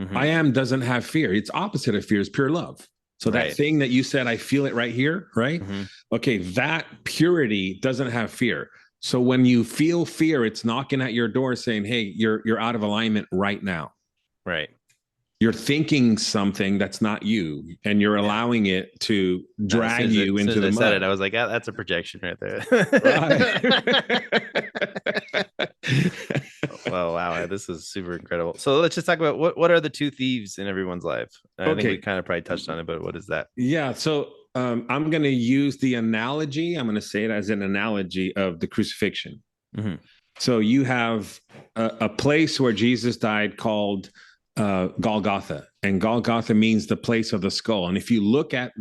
I Mm-hmm. am doesn't have fear. It's opposite of fear is pure love. So that Right. thing that you said, I feel it right here, right? Mm-hmm. Okay, that purity doesn't have fear. So when you feel fear, it's knocking at your door saying, "Hey, you're out of alignment right now. Right. You're thinking something that's not you, and you're Yeah. allowing it to No, as soon drag as, you as soon into as the I said it, mud." I was like, ah, that's a projection right there. Right. Well, wow, this is super incredible. So let's just talk about what are the two thieves in everyone's life? I think we Okay. kind of probably touched on it, but what is that? Yeah. So I'm going to use the analogy. I'm going to say it as an analogy of the crucifixion. Mm-hmm. So you have a place where Jesus died called Golgotha, and Golgotha means the place of the skull. And if you look at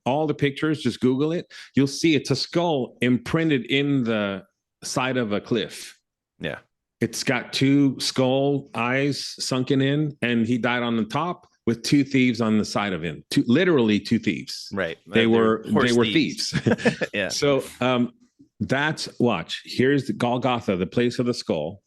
all the pictures, just Google it, you'll see it's a skull imprinted in the side of a cliff. Yeah. It's got 2 skull eyes sunken in, and he died on the top with 2 thieves on the side of him. Literally 2 thieves. Right. They They're were horse thieves. Yeah. So that's watch. Here's the Golgotha, the place of the skull,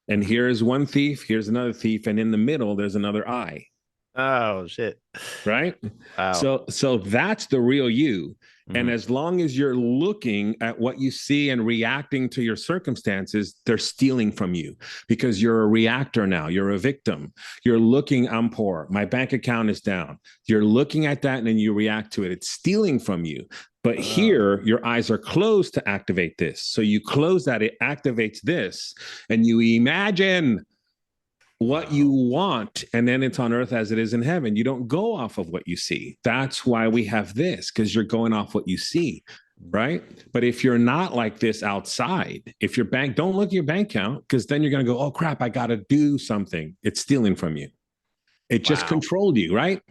and here's one thief. Here's another thief, and in the middle there's another eye. Oh shit. Right. Wow. So that's the real you. And Mm-hmm. as long as you're looking at what you see and reacting to your circumstances, they're stealing from you, because you're a reactor now. You're a victim. You're looking, I'm poor. My bank account is down. You're looking at that and then you react to it. It's stealing from you. But here, your eyes are closed to activate this. So you close that, it activates this, and you imagine what you want, and then it's on earth as it is in heaven. You don't go off of what you see. That's why we have this, because you're going off what you see, right? But if you're not like this outside, if your bank, don't look at your bank account, because then you're going to go, oh crap, I got to do something. It's stealing from you. It just controlled you, right?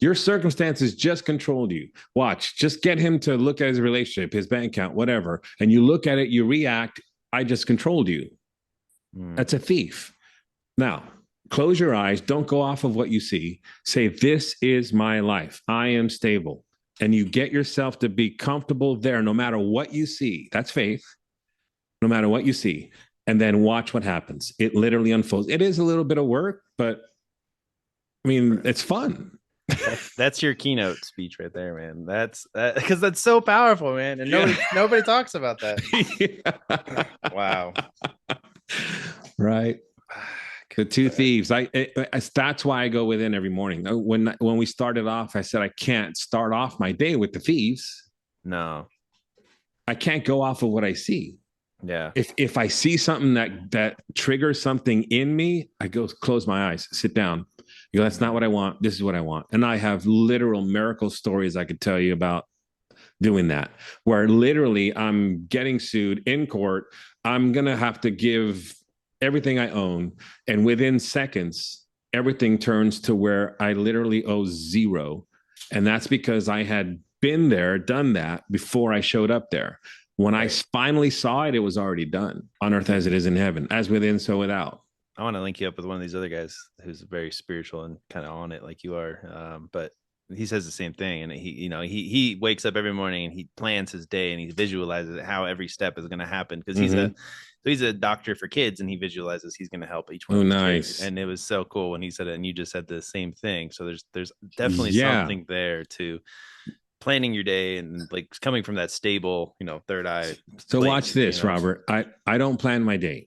Your circumstances just controlled you. Watch, just get him to look at his relationship, his bank account, whatever, and you look at it, you react. I just controlled you. That's a thief. Now, close your eyes. Don't go off of what you see. Say, this is my life. I am stable. And you get yourself to be comfortable there no matter what you see. That's faith. No matter what you see. And then watch what happens. It literally unfolds. It is a little bit of work, but I mean, it's fun. That's your keynote speech right there, man. That's because that's so powerful, man. And nobody talks about that. Yeah. Wow. Right. The 2 thieves. That's why I go within every morning. When we started off, I said I can't start off my day with the thieves. No. I can't go off of what I see. Yeah. If I see something that triggers something in me, I go close my eyes, sit down. You go, that's not what I want. This is what I want. And I have literal miracle stories I could tell you about doing that, where literally I'm getting sued in court. I'm going to have to give everything I own. And within seconds, everything turns to where I literally owe 0. And that's because I had been there, done that before I showed up there. When I finally saw it, it was already done on earth as it is in heaven, as within, so without. I want to link you up with one of these other guys who's very spiritual and kind of on it like you are. But he says the same thing. And he wakes up every morning and he plans his day and he visualizes how every step is going to happen. Cause he's a doctor for kids and he visualizes he's going to help each one. Oh, of nice. Kids. And it was so cool when he said it. And you just said the same thing. So there's definitely something there to planning your day and like coming from that stable, third eye. So watch this, Robert. I don't plan my day.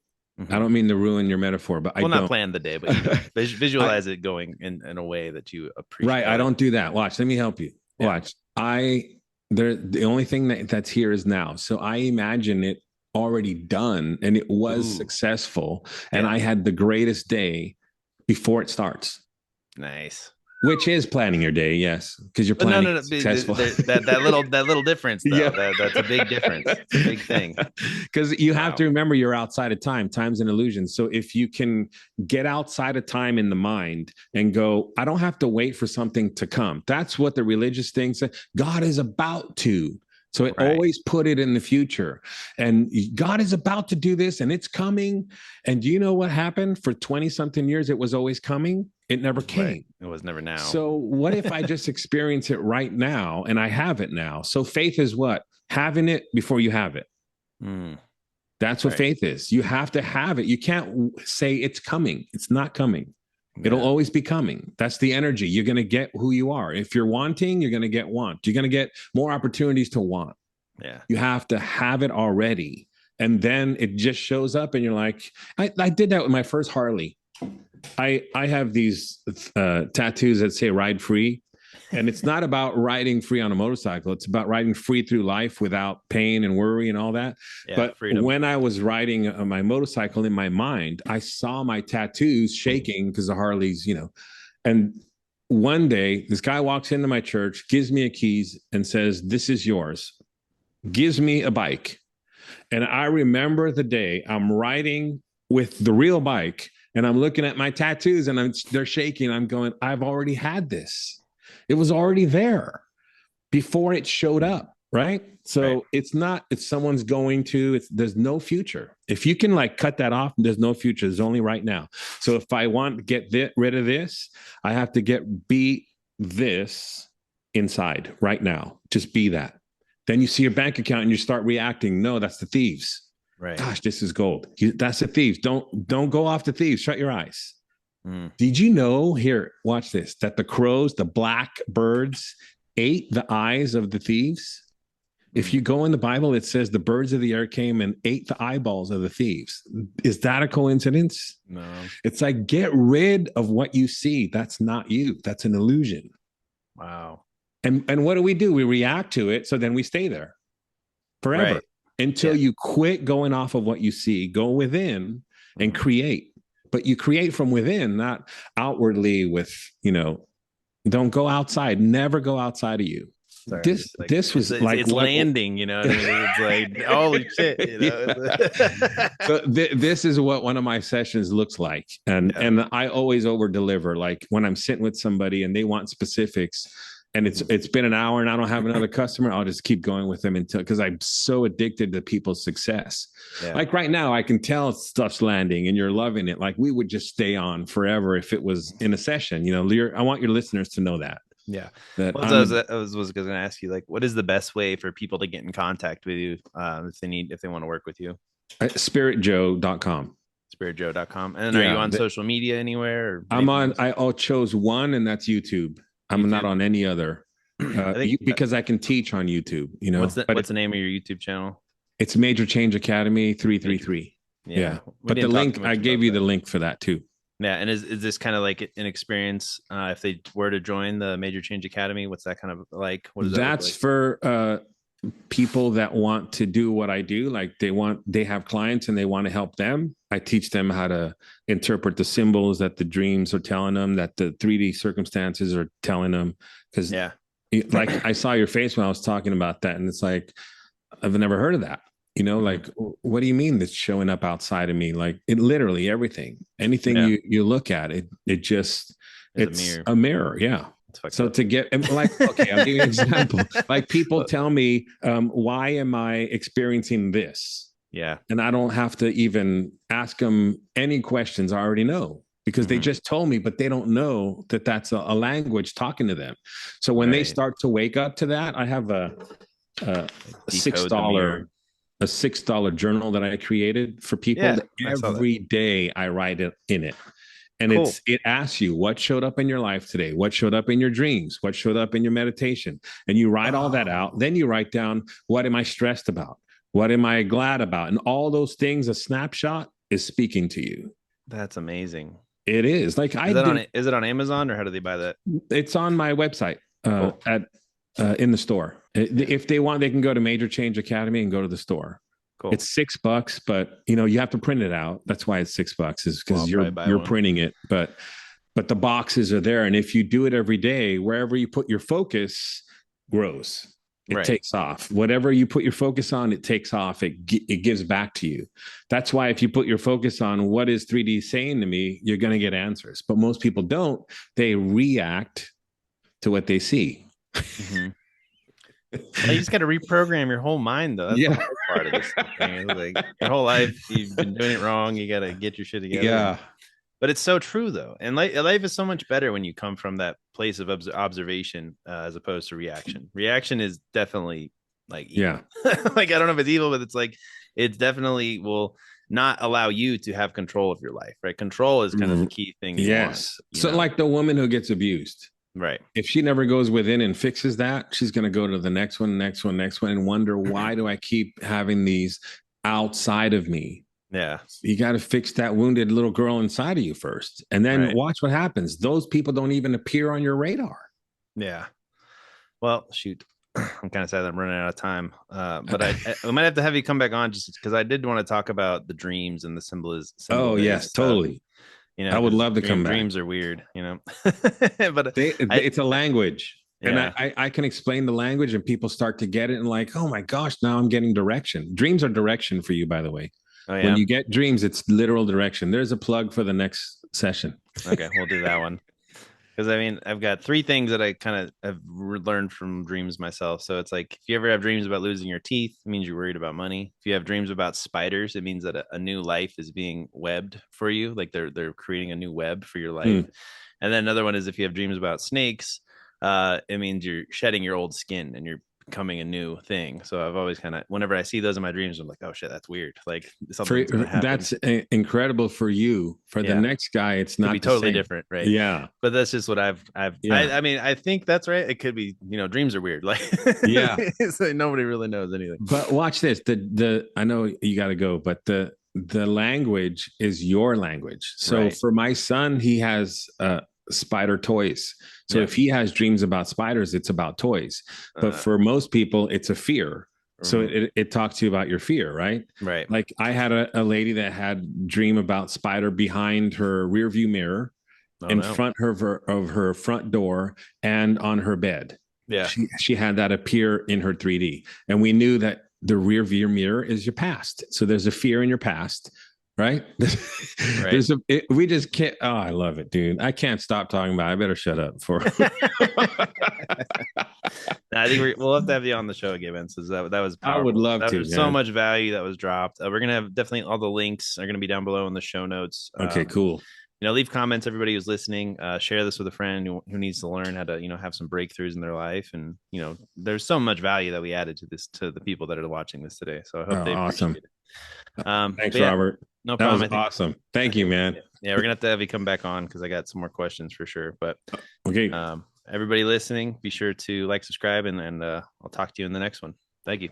I don't mean to ruin your metaphor, but I don't not plan the day, but visualize it going in a way that you appreciate. Right. I don't do that. Watch. Let me help you. Yeah. Watch. The only thing that's here is now. So I imagine it already done and it was Ooh, successful. And yeah, I had the greatest day before it starts, nice. which is planning your day. Yes. Because you're But no, planning no, no. it successful. That little difference Yeah. though. That's a big difference. It's a big thing. Because you have to Wow. remember you're outside of time. Time's an illusion. So if you can get outside of time in the mind and go, I don't have to wait for something to come. That's what the religious thing says. God is about to. So it Right. always put it in the future. And God is about to do this and it's coming. And do you know what happened? For 20 something years, it was always coming. It never Right. came. It was never now. So what if I just experience it right now and I have it now? So faith is what? Having it before you have it. Mm, That's what right. faith is. You have to have it. You can't say it's coming. It's not coming. It'll Yeah. always be coming. That's the energy. You're going to get who you are. If you're wanting, you're going to get want. You're going to get more opportunities to want. Yeah. You have to have it already. And then it just shows up and you're like, I did that with my first Harley. I have these tattoos that say ride free. And it's not about riding free on a motorcycle. It's about riding free through life without pain and worry and all that. Yeah. But Freedom. when I was riding my motorcycle in my mind, I saw my tattoos shaking because the Harleys, and one day this guy walks into my church, gives me a keys and says, this is yours, gives me a bike. And I remember the day I'm riding with the real bike and I'm looking at my tattoos and they're shaking. I'm going, I've already had this. It was already there before it showed up. Right. Right. So it's not, it's someone's going to, there's no future. If you can like cut that off, there's no future. There's only right now. So if I want to get rid of this, I have to be this inside right now. Just be that. Then you see your bank account and you start reacting. No, that's the thieves. Right. Gosh, this is gold. That's the thieves. Don't go off the thieves. Shut your eyes. Mm. Did you know, here, watch this, that the crows, the black birds, ate the eyes of the thieves? If you go in the Bible, it says the birds of the air came and ate the eyeballs of the thieves. Is that a coincidence? No. It's like, get rid of what you see. That's not you. That's an illusion. Wow. And what do? We react to it. So then we stay there forever Right. until Yeah. you quit going off of what you see, go within and Mhm. create. But you create from within, not outwardly with, don't go outside. Never go outside of you. Sorry, I'm This just like this was like it's what landing, you know what I mean? It's like holy shit, you know. Yeah. So this is what one of my sessions looks like, and Yeah. and I always over deliver. Like when I'm sitting with somebody and they want specifics, and it's been an hour and I don't have another customer, I'll just keep going with them until, because I'm so addicted to people's success. Yeah. Like right now, I can tell stuff's landing and you're loving it. Like we would just stay on forever if it was in a session. I want your listeners to know that. Yeah. That Well, I'm was going to ask you, like, what is the best way for people to get in contact with you if they want to work with you? spiritjoe.com. spiritjoe.com. And then are you Yeah, on social media anywhere? Or I'm on. I chose one, and that's YouTube. I'm not YouTube? on any other I think because I can teach on YouTube. But what's the name of your YouTube channel? it's Major Change Academy 333. Yeah, Yeah, we but the didn't talk link too I much gave about you that. the link for that too. Yeah, and is this kind of like an experience if they were to join the Major Change Academy? What's that kind of like? What does that look That's like? for people that want to do what I do. Like they have clients and they want to help them. I teach them how to interpret the symbols that the dreams are telling them, that the 3D circumstances are telling them. Because Yeah, like I saw your face when I was talking about that, and it's like I've never heard of that. Like what do you mean that's showing up outside of me? Like it literally everything, anything yeah, you look at, it's a it's mirror. a mirror. Yeah. It's fucked So up. to get like, okay, I'll give you an example. Like people tell me, why am I experiencing this? Yeah, And I don't have to even ask them any questions. I already know because they just told me, but they don't know that that's a language talking to them. So when they right. start to wake up to that, I have a six Decode the mirror. dollar a $6 journal that I created for people. Yeah, That I saw that. every day I write it in it. And Cool. it asks you what showed up in your life today, what showed up in your dreams, what showed up in your meditation. And you write all that out. Then you write down, what am I stressed about? What am I glad about? And all those things, a snapshot is speaking to you. That's amazing. It is like Is it on Amazon or how do they buy that? it's on my website Cool. at in the store. If they want, they can go to Major Change Academy and go to the store. Cool. It's $6, but you have to print it out. That's why it's $6, is Well, I'll because you're probably buy you're one. printing it. But the boxes are there, and if you do it every day, wherever you put your focus grows. It Right. takes off. Whatever you put your focus on, it takes off. It gives back to you. That's why if you put your focus on what is 3D saying to me, you're going to get answers. But most people don't. They react to what they see. Mm-hmm. Well, you just got to reprogram your whole mind, though. That's the Yeah. hard part of this thing. It's like your whole life you've been doing it wrong. You got to get your shit together. Yeah. But it's so true, though, and life is so much better when you come from that place of observation as opposed to reaction. Reaction is definitely like evil. Yeah. Like I don't know if it's evil, but it's like it definitely will not allow you to have control of your life. Right? Control is kind of the key thing you want. Yes. So, like the woman who gets abused, right? if she never goes within and fixes that, she's going to go to the next one, next one, next one, and wonder, why do I keep having these outside of me? Yeah. You got to fix that wounded little girl inside of you first, and then watch what happens. Those people don't even appear on your radar. Yeah. Well, shoot. I'm kind of sad that I'm running out of time. But I might have to have you come back on just because I did want to talk about the dreams and the symbolism. Oh, yes, totally. I would love to come back. Dreams are weird, but it's a language. Yeah. And I can explain the language and people start to get it and like, oh my gosh, now I'm getting direction. Dreams are direction for you, by the way. Oh, yeah? When you get dreams, it's literal direction. There's a plug for the next session. Okay, we'll do that one. Because I mean, I've got 3 things that I kind of have learned from dreams myself. So it's like if you ever have dreams about losing your teeth, it means you're worried about money. If you have dreams about spiders, it means that a new life is being webbed for you, like they're creating a new web for your life. And then another one is if you have dreams about snakes, it means you're shedding your old skin and you're becoming a new thing. So I've always kind of, whenever I see those in my dreams, I'm like, oh shit, that's weird. Like that's incredible for you. For the next guy, it's not be totally different, right? Yeah, but that's just what I mean, I think that's right. It could be, dreams are weird. Like, yeah, so nobody really knows anything. But watch this. I know you got to go, but the language is your language. So for my son, he has spider toys. So if he has dreams about spiders, it's about toys. But for most people, it's a fear. So it talks to you about your fear, right? Right. Like I had a lady that had dream about spider behind her rear view mirror, front of her front door, and on her bed. Yeah. She had that appear in her 3D. And we knew that the rear view mirror is your past. So there's a fear in your past. Right. We just can't. Oh, I love it, dude. I can't stop talking about it. I better shut up for. I think we'll have to have you on the show again, Vince. That was powerful. I would love to. There's so much value that was dropped. We're gonna have definitely all the links are gonna be down below in the show notes. Okay, cool. Leave comments. Everybody who's listening, share this with a friend who needs to learn how to have some breakthroughs in their life. And there's so much value that we added to the people that are watching this today. So I hope they awesome. appreciate it. Thanks, Robert. No problem. That was awesome. Thank you, man. Yeah, we're gonna have to have you come back on because I got some more questions for sure. But okay, everybody listening, be sure to like, subscribe, and I'll talk to you in the next one. Thank you.